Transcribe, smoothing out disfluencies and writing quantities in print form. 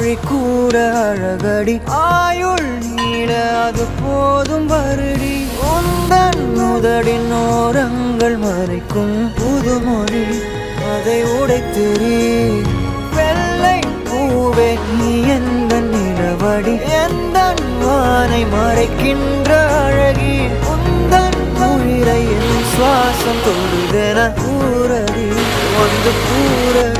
மொழி கூட அழகடி ஆயுள் நீள அது போதும் வருடி உந்தன் முதடின் ஓரங்கள் மறைக்கும் புதுமொழி அதை உடைத்தெறி வெள்ளை பூவே நீ எந்த நிலவடி எந்த வானை மறைக்கின்ற அழகி உந்தன் உயிரை என் சுவாசம் தொடுதென கூறடி வந்து கூற